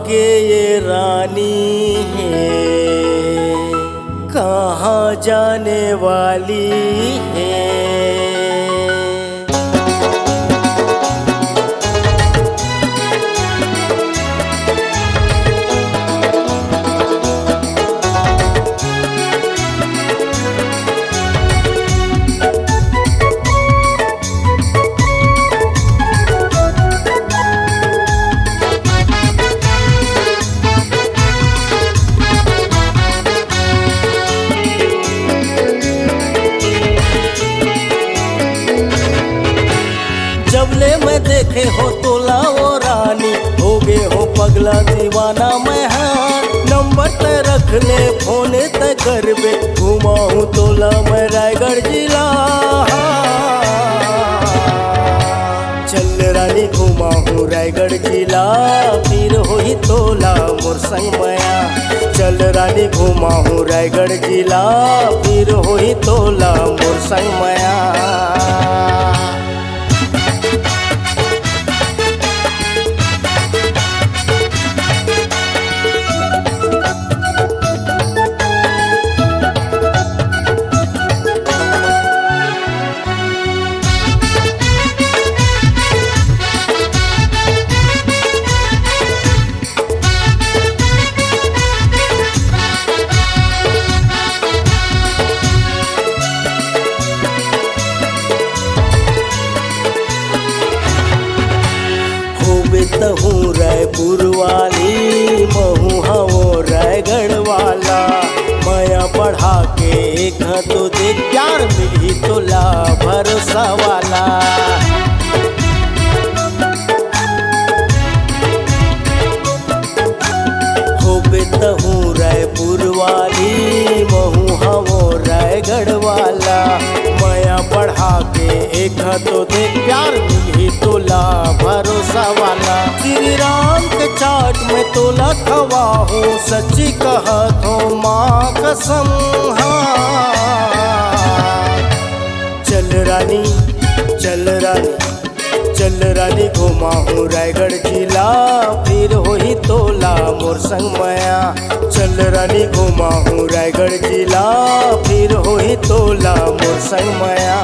के ये रानी है, कहाँ जाने वाली है। जबले मैं देखे हो तोला वो रानी, हो गए हो पगला दीवाना मैं। हाँ नंबर ते रख ले, फोन ते करबे, घुमाऊं तोला मैं रायगढ़ जिला। चल रानी घुमाऊं रायगढ़ जिला, फिर होई तोला मोर संग मया। चल रानी घुमाऊं रायगढ़ जिला, फिर होई तोला मोर संग मया। हूँ रायपुर वाली, महू हूँ रायगढ़ वाला। माया बढ़ा के एक तो देख, प्यार मिली तो ला भरोसा वाला। हो बेटा हूँ रायपुर वाली, महू हूँ रायगढ़ वाला। माया बढ़ा के एक तो देख, प्यार मिली तो ला भरोसा वाला। श्री राम के चाट में तोला खवा हूँ, सच्ची कहत हूँ माँ कसम। चल रानी चल रानी चल रानी घुमाऊं रायगढ़ जिला, फिर होई तोला मोर संग मया। चल रानी घुमाऊं रायगढ़ जिला, फिर होई तोला मोर संग मया।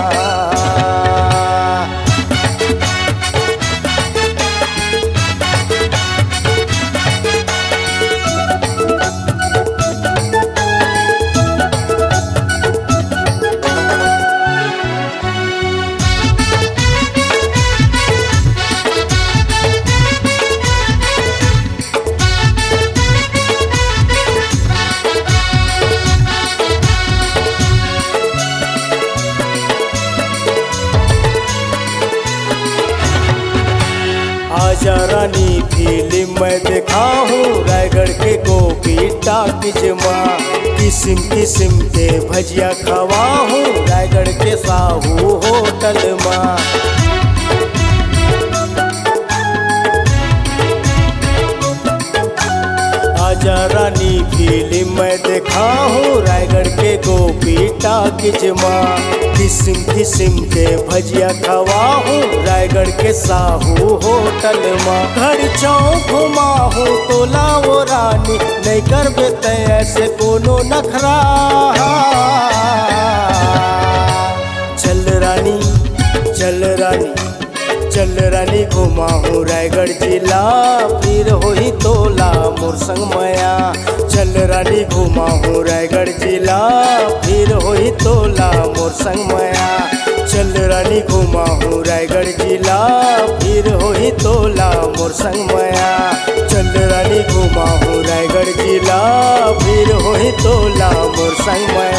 आजा रानी फिल्म मैं देखा हूँ रायगढ़ के गोपी टाकिज माँ। किस्म किस्म के भजिया खवा हूँ रायगढ़ के साहू होटल माँ। आजा रानी फिल्म मैं देखा हूँ रायगढ़ के गोपी टाकिज माँ। किस्म किस्म के भजिया खवा हूँ रायगढ़ के साहू होटल माँ। घर चौक घुमा हूँ तोला वो रानी, नहीं कर बेते ऐसे कोनो नखरा। चल रानी चल रानी चल रानी घुमाऊं रायगढ़ जिला, फिर होई तोला मोर संग मया। चल रानी घुमाऊं रायगढ़ जिला, फिर होई तोला मोर संग मया। चल रानी घुमाऊं रायगढ़ जिला, फिर होई तोला मोर संग मया। चल रानी घुमाऊं रायगढ़ जिला, फिर होई तोला मोर संग मया।